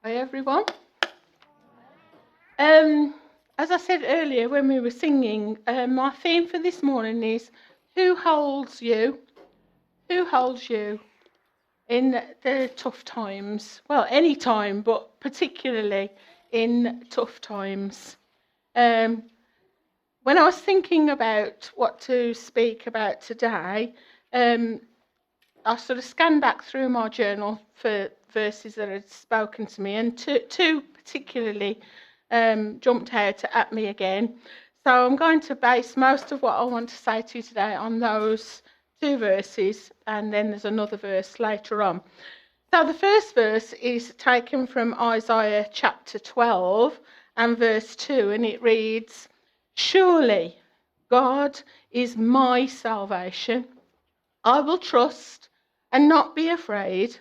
Hi everyone. As I said earlier when we were singing, my theme for this morning is who holds you? Who holds you in the tough times? Well, any time, but particularly in tough times. When I was thinking about what to speak about today, I sort of scanned back through my journal for verses that had spoken to me, and two particularly jumped out at me again. So I'm going to base most of what I want to say to you today on those two verses, and then there's another verse later on. So the first verse is taken from Isaiah chapter 12 and verse 2, and it reads, "Surely God is my salvation. I will trust and not be afraid.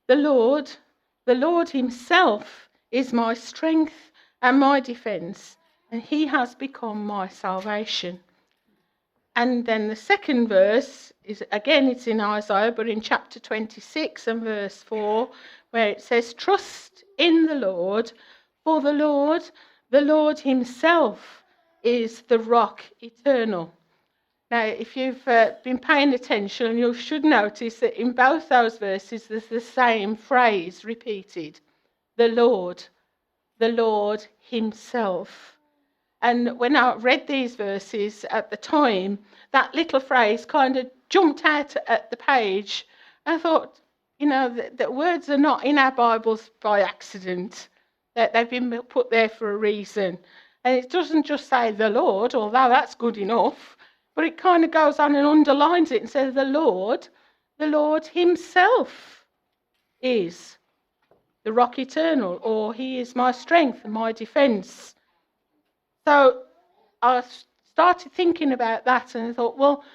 The Lord himself is my strength and my defense, and he has become my salvation." And then the second verse is, again, it's in Isaiah, but in chapter 26 and verse 4, where it says, "Trust in the Lord, for the Lord himself is the rock eternal." Now, if you've been paying attention, you should notice that in both those verses, there's the same phrase repeated: the Lord himself. And when I read these verses at the time, that little phrase kind of jumped out at the page. I thought, that words are not in our Bibles by accident, that they've been put there for a reason. And it doesn't just say the Lord, although that's good enough, but it kind of goes on and underlines it and says the Lord himself is the rock eternal, or he is my strength and my defense. So I started thinking about that, and I thought, well,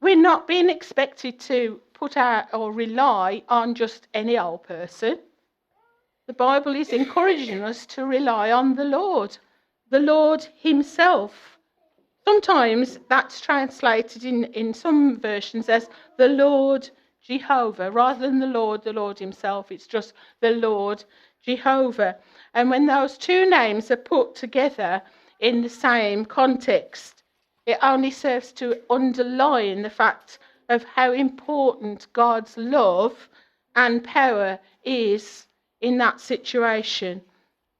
we're not being expected to put out or rely on just any old person. The Bible is encouraging us to rely on the Lord himself. Sometimes that's translated in some versions as the Lord Jehovah, rather than the Lord himself. It's just the Lord Jehovah. And when those two names are put together in the same context, it only serves to underline the fact of how important God's love and power is in that situation.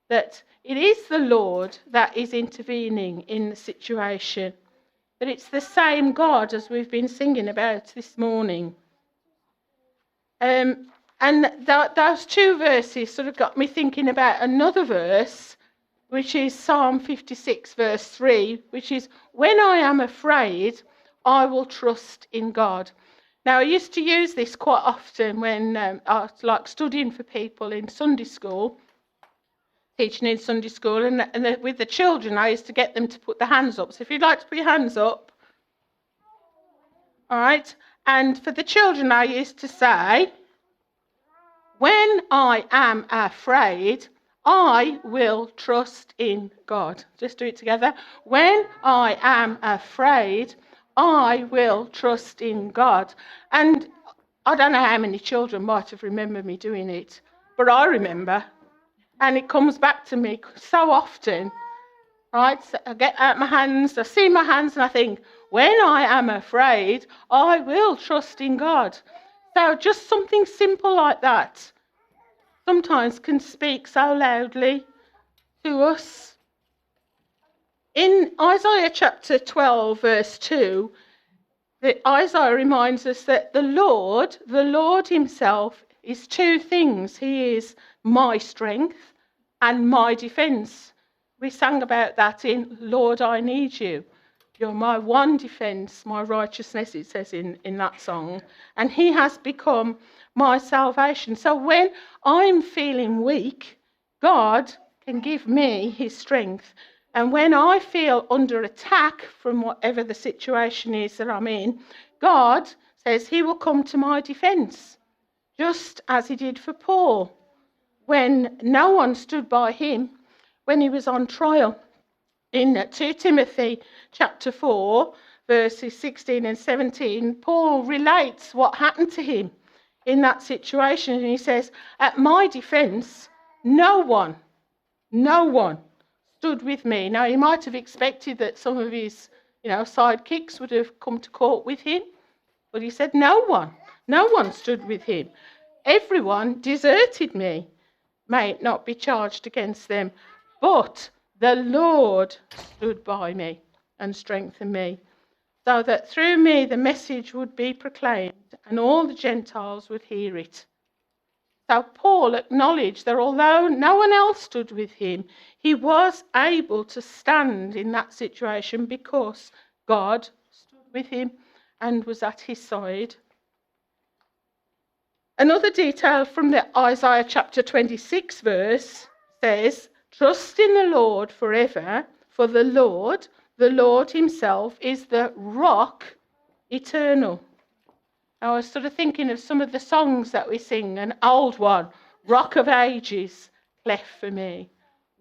That it is the Lord that is intervening in the situation. That it's the same God as we've been singing about this morning. And those two verses sort of got me thinking about another verse, which is Psalm 56, verse 3, which is, "When I am afraid, I will trust in God." Now, I used to use this quite often when I was like studying for people in Sunday school, teaching in Sunday school, and with the children, I used to get them to put their hands up. So if you'd like to put your hands up, all right. And for the children, I used to say, "When I am afraid, I will trust in God." Just do it together. When I am afraid, I will trust in God. And I don't know how many children might have remembered me doing it, but I remember. And it comes back to me so often, right? So I get out my hands, I see my hands, and I think, when I am afraid, I will trust in God. So just something simple like that sometimes can speak so loudly to us. In Isaiah chapter 12, verse 2, Isaiah reminds us that the Lord himself, is two things. He is my strength and my defense. We sang about that in "Lord, I Need You." You're my one defense, my righteousness, it says in that song. And he has become my salvation. So when I'm feeling weak, God can give me his strength. And when I feel under attack from whatever the situation is that I'm in, God says he will come to my defense, just as he did for Paul when no one stood by him when he was on trial. In 2 Timothy chapter 4, verses 16 and 17, Paul relates what happened to him in that situation. And he says, at my defence, no one stood with me. Now, he might have expected that some of his, sidekicks would have come to court with him, but he said no one stood with him. Everyone deserted me. May it not be charged against them, but the Lord stood by me and strengthened me, so that through me the message would be proclaimed and all the Gentiles would hear it. So Paul acknowledged that although no one else stood with him, he was able to stand in that situation because God stood with him and was at his side. Another detail from the Isaiah chapter 26 verse says, trust in the Lord forever, for the Lord himself is the rock eternal. I was sort of thinking of some of the songs that we sing. An old one, Rock of Ages, cleft for me.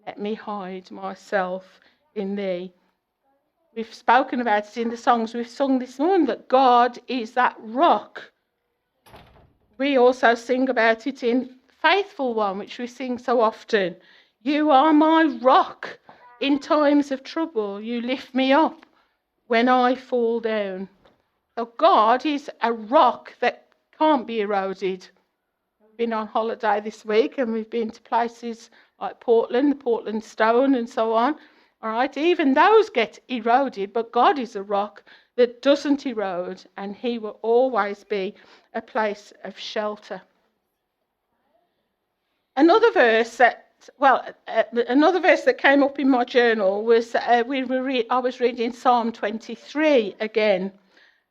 Let me hide myself in thee. We've spoken about it in the songs we've sung this morning, that God is that rock. We also sing about it in Faithful One, which we sing so often. You are my rock in times of trouble. You lift me up when I fall down. So God is a rock that can't be eroded. We've been on holiday this week and we've been to places like Portland, the Portland Stone and so on. All right, even those get eroded, but God is a rock that doesn't erode, and he will always be a place of shelter. Another verse that came up in my journal was I was reading Psalm 23 again,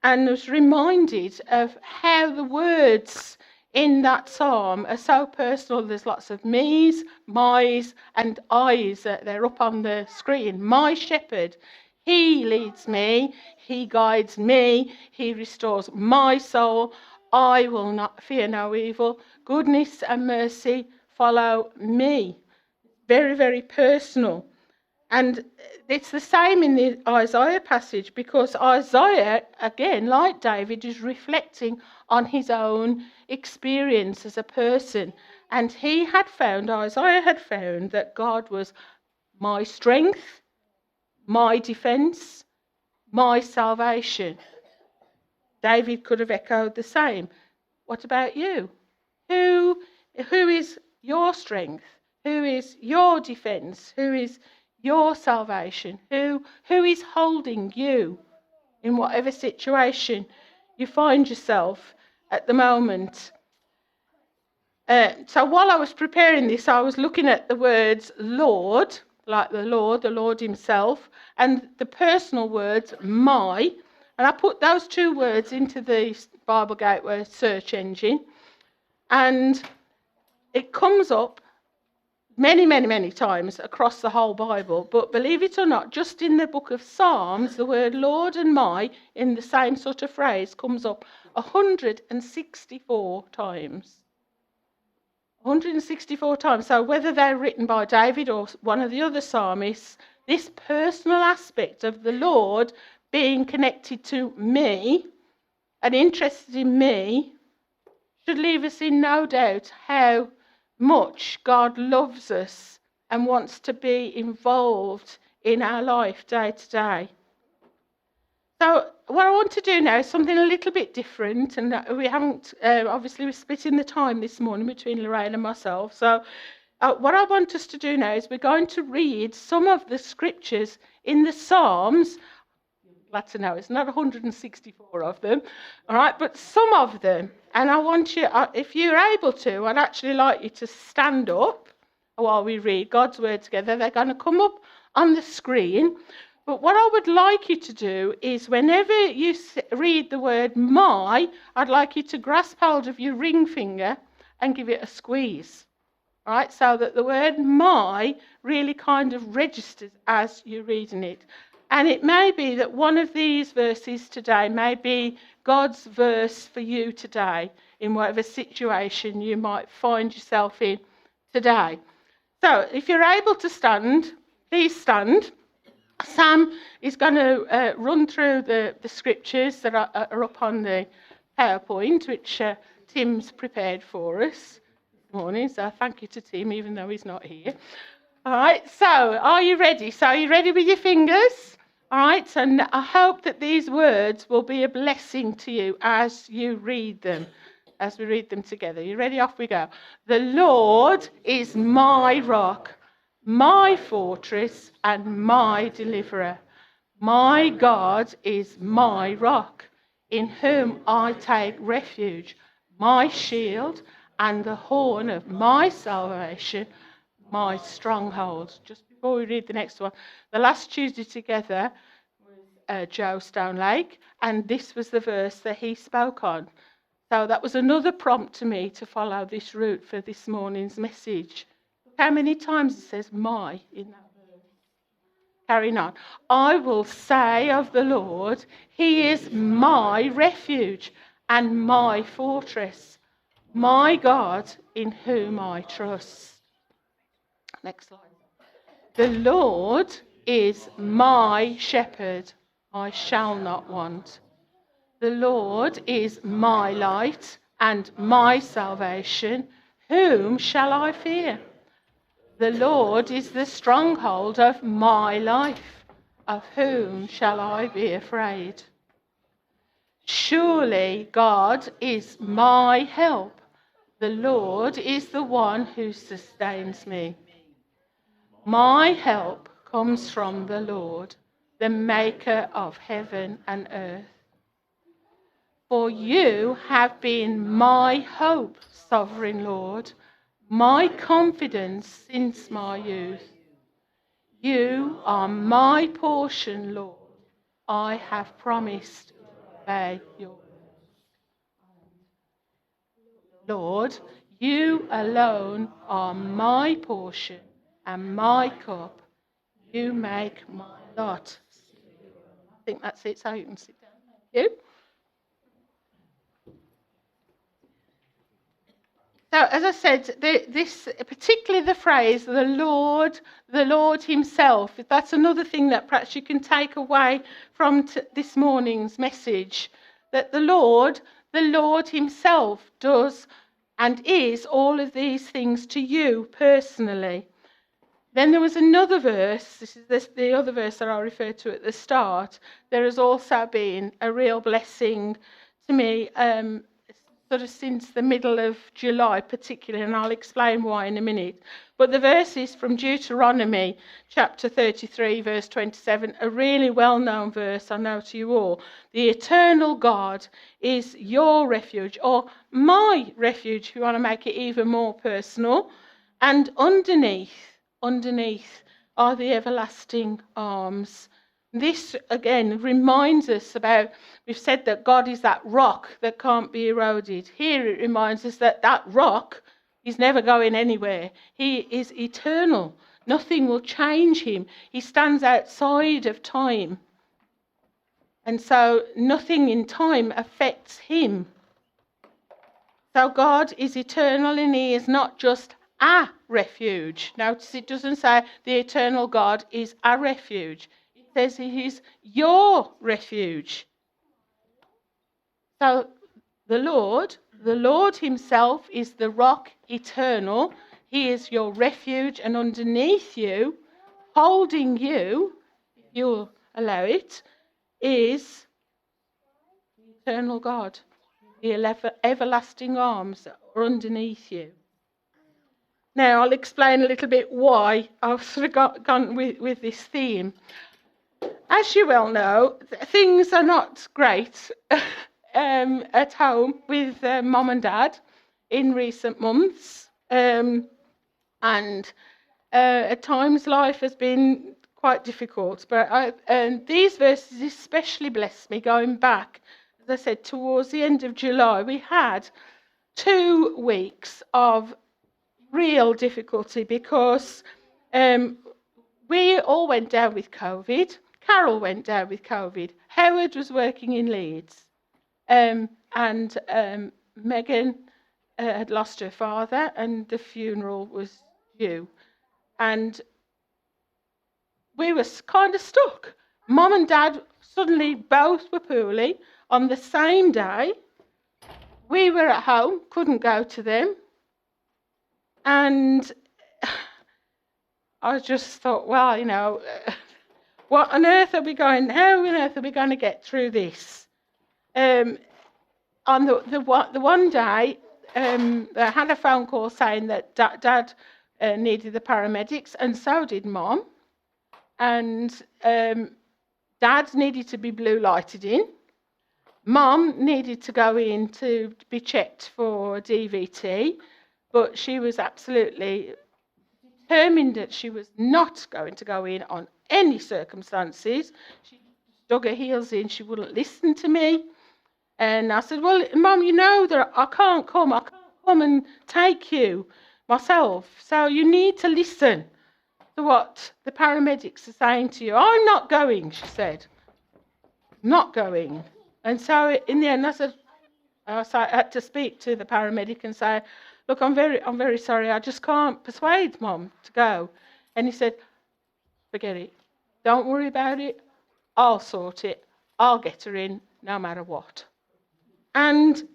and was reminded of how the words in that psalm are so personal. There's lots of me's, my's, and I's. They're up on the screen. My shepherd, he leads me, he guides me, he restores my soul. I will not fear no evil. Goodness and mercy follow me. Very, very personal. And it's the same in the Isaiah passage, because Isaiah, again, like David, is reflecting on his own experience as a person. And Isaiah had found that God was my strength, my defence, my salvation. David could have echoed the same. What about you? Who is your strength? Who is your defence? Who is your salvation? Who is holding you in whatever situation you find yourself at the moment? So while I was preparing this, I was looking at the words Lord, like the Lord himself, and the personal words my, and I put those two words into the Bible Gateway search engine, and it comes up many, many, many times across the whole Bible. But believe it or not, just in the book of Psalms, the word Lord and my in the same sort of phrase comes up 164 times. 164 times. So whether they're written by David or one of the other psalmists, this personal aspect of the Lord being connected to me and interested in me should leave us in no doubt how much God loves us and wants to be involved in our life day to day. So what I want to do now is something a little bit different, and we haven't, obviously we're splitting the time this morning between Lorraine and myself. So what I want us to do now is we're going to read some of the scriptures in the Psalms. Glad to know it's not 164 of them, all right, but some of them. And I want you, if you're able to, I'd actually like you to stand up while we read God's word together. They're going to come up on the screen. But what I would like you to do is whenever you read the word my, I'd like you to grasp hold of your ring finger and give it a squeeze. All right, so that the word my really kind of registers as you're reading it. And it may be that one of these verses today may be God's verse for you today in whatever situation you might find yourself in today. So if you're able to stand, please stand. Sam is going to run through the scriptures that are up on the PowerPoint, which Tim's prepared for us this morning. So thank you to Tim, even though he's not here. All right, so are you ready? So are you ready with your fingers? All right, and I hope that these words will be a blessing to you as you read them, as we read them together. You ready? Off we go. The Lord is my rock, my fortress, and my deliverer. My God is my rock, in whom I take refuge, my shield and the horn of my salvation, my stronghold. Just before we read the next one, the last Tuesday together was Joe Stonelake, and this was the verse that he spoke on. So that was another prompt to me to follow this route for this morning's message. Look how many times it says my in that. Carrying on. I will say of the Lord, he is my refuge and my fortress, my God in whom I trust. Next slide. The Lord is my shepherd, I shall not want. The Lord is my light and my salvation, whom shall I fear? The Lord is the stronghold of my life. Of whom shall I be afraid? Surely God is my help. The Lord is the one who sustains me. My help comes from the Lord, the maker of heaven and earth. For you have been my hope, sovereign Lord, my confidence since my youth. You are my portion, Lord. I have promised to obey your word. Lord, you alone are my portion and my cup. You make my lot secure. I think that's it, so you can sit down. Thank you. So, as I said, this particularly the phrase the Lord himself, that's another thing that perhaps you can take away from this morning's message, that the Lord himself does and is all of these things to you personally. Then there was another verse, this is the other verse that I referred to at the start. There has also been a real blessing to me, sort of since the middle of July particularly, and I'll explain why in a minute. But the verse is from Deuteronomy chapter 33, verse 27, a really well-known verse, I know to you all. The eternal God is your refuge, or my refuge, if you want to make it even more personal. And underneath are the everlasting arms. This, again, reminds us about, we've said that God is that rock that can't be eroded. Here it reminds us that that rock is never going anywhere. He is eternal. Nothing will change him. He stands outside of time. And so nothing in time affects him. So God is eternal, and he is not just a refuge. Notice it doesn't say the eternal God is a refuge. Says he is your refuge. So the Lord himself is the rock eternal. He is your refuge, and underneath you, holding you, if you'll allow it, is the eternal God. The everlasting arms that are underneath you. Now I'll explain a little bit why I've sort of gone with this theme. As you well know, things are not great at home with Mum and Dad in recent months. And at times life has been quite difficult. But these verses especially blessed me going back, as I said, towards the end of July. We had 2 weeks of real difficulty because we all went down with COVID. Carol went down with COVID. Howard was working in Leeds. And Megan had lost her father, and the funeral was due. And we were kind of stuck. Mum and Dad suddenly both were poorly on the same day. we were at home, couldn't go to them. And I just thought, well, what on earth are we going, how on earth are we going to get through this? On the one day, I had a phone call saying that Dad needed the paramedics, and so did Mom. And Dad needed to be blue lighted in. Mom needed to go in to be checked for DVT, but she was absolutely determined that she was not going to go in on any circumstances. She dug her heels in. She wouldn't listen to me. And I said, well, Mum, you know that I can't come and take you myself. So you need to listen to what the paramedics are saying to you. I'm not going, she said. Not going. And so in the end, I had to speak to the paramedic and say, look, I'm very sorry. I just can't persuade Mum to go. And he said, forget it. Don't worry about it. I'll sort it. I'll get her in no matter what. And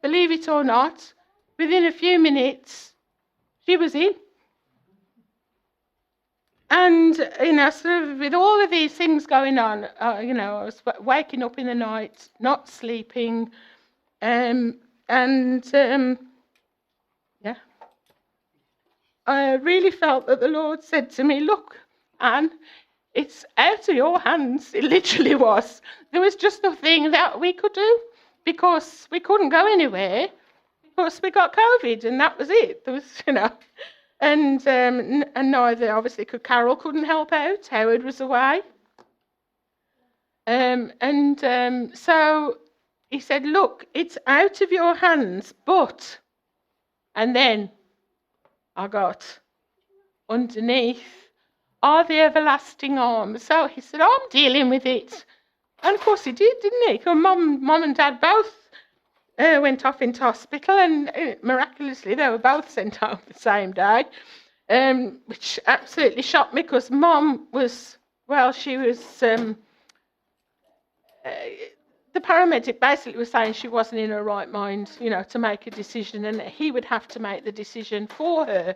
believe it or not, within a few minutes, she was in. And, sort of with all of these things going on, I was waking up in the night, not sleeping, yeah. I really felt that the Lord said to me, look, Anne, it's out of your hands. It literally was. There was just nothing that we could do because we couldn't go anywhere because we got COVID, and that was it. There was, and neither obviously Carol couldn't help out. Howard was away. So he said, look, it's out of your hands, but, and then I got underneath are the everlasting arms. So he said, I'm dealing with it. And of course he did, didn't he? Because Mum and Dad both went off into hospital, and miraculously they were both sent home the same day, which absolutely shocked me because Mum was, she was, the paramedic basically was saying she wasn't in her right mind, to make a decision, and he would have to make the decision for her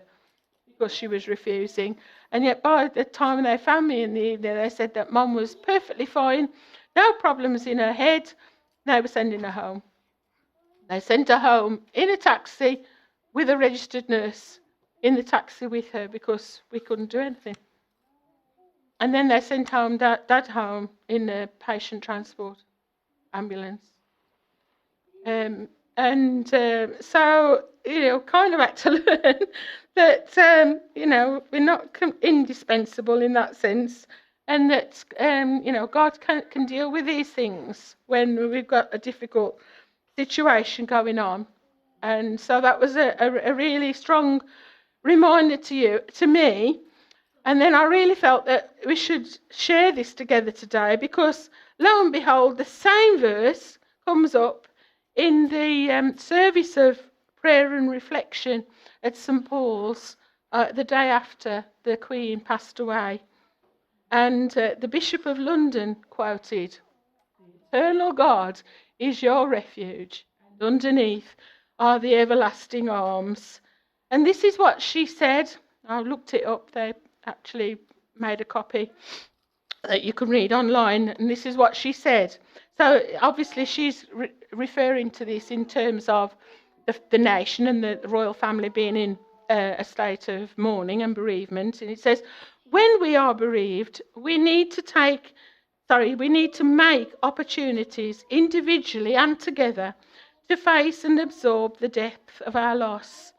because she was refusing. And yet by the time they found me in the evening, they said that Mum was perfectly fine, no problems in her head. They were sending her home. They sent her home in a taxi with a registered nurse in the taxi with her because we couldn't do anything. And then they sent Dad home in a patient transport ambulance. So, kind of had to learn that, we're not indispensable in that sense, and that, God can deal with these things when we've got a difficult situation going on. And so that was a really strong reminder to me. And then I really felt that we should share this together today because, lo and behold, the same verse comes up in the service of prayer and reflection at St. Paul's the day after the Queen passed away. And the Bishop of London quoted, "Eternal God is your refuge, and underneath are the everlasting arms." And this is what she said. I looked it up. They actually made a copy that you can read online, and this is what she said. So obviously she's referring to this in terms of the nation and the royal family being in a state of mourning and bereavement. And it says, when we are bereaved, we need to make opportunities individually and together to face and absorb the depth of our loss.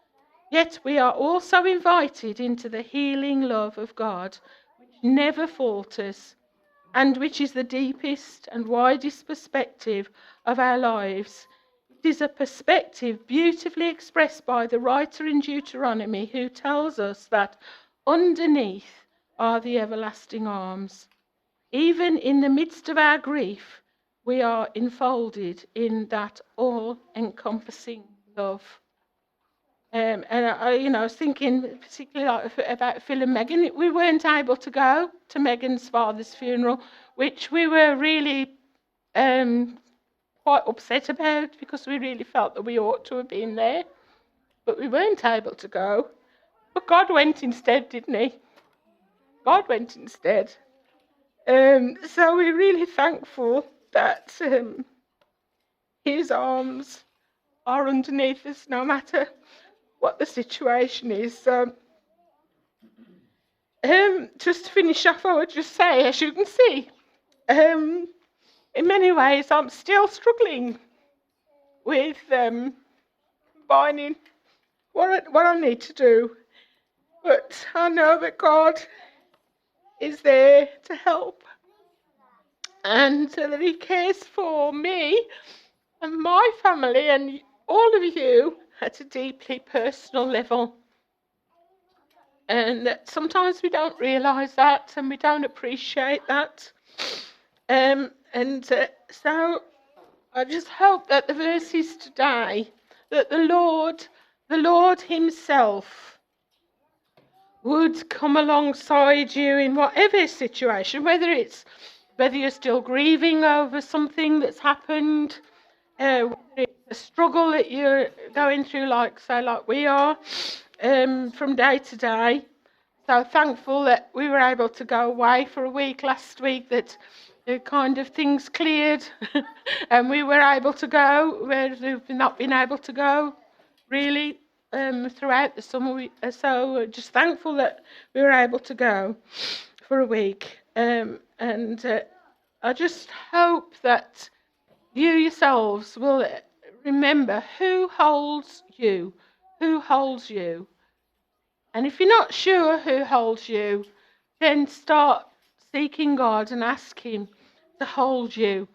Yet we are also invited into the healing love of God, which never falters, and which is the deepest and widest perspective of our lives. It is a perspective beautifully expressed by the writer in Deuteronomy, who tells us that underneath are the everlasting arms. Even in the midst of our grief, we are enfolded in that all-encompassing love. And I was thinking particularly about Phil and Megan. We weren't able to go to Megan's father's funeral, which we were really quite upset about because we really felt that we ought to have been there, but we weren't able to go. But God went instead, didn't he? God went instead. So we're really thankful that his arms are underneath us no matter what the situation is. So, just to finish off, I would just say, as you can see, in many ways, I'm still struggling with finding what I need to do. But I know that God is there to help, and that he cares for me and my family and all of you at a deeply personal level. And that sometimes we don't realise that and we don't appreciate that. So I just hope that the verses today, that the Lord himself would come alongside you in whatever situation, whether you're still grieving over something that's happened, whether it's a struggle that you're going through, like we are, from day to day. So thankful that we were able to go away for a week last week, that the kind of things cleared and we were able to go where we've not been able to go really throughout the summer. So just thankful that we were able to go for a week. I just hope that you yourselves will remember who holds you. Who holds you? And if you're not sure who holds you, then start seeking God and ask him to hold you.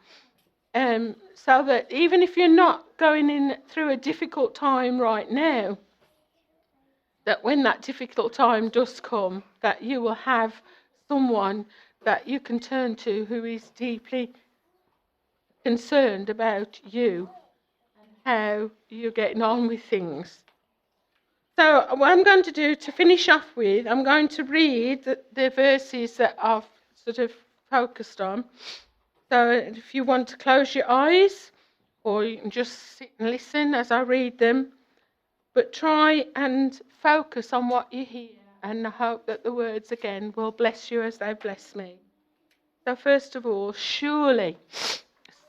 So that even if you're not going in through a difficult time right now, that when that difficult time does come, that you will have someone that you can turn to who is deeply concerned about you and how you're getting on with things. So what I'm going to do to finish off with, I'm going to read the verses that I've sort of focused on. So if you want to close your eyes, or you can just sit and listen as I read them, but try and focus on what you hear, and I hope that the words again will bless you as they bless me. So first of all, surely,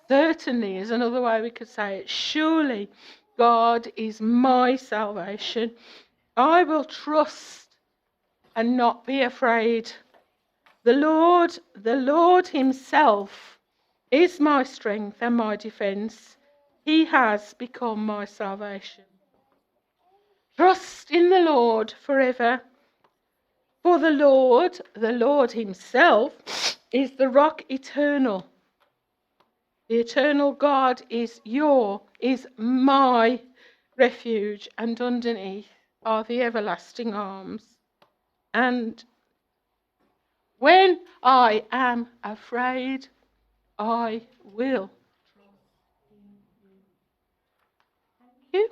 certainly is another way we could say it, surely God is my salvation. I will trust and not be afraid. The Lord himself is my strength and my defence. He has become my salvation. Trust in the Lord forever. For the Lord himself, is the rock eternal. The eternal God is my refuge, and underneath are the everlasting arms. And when I am afraid, I will trust in you. Thank you.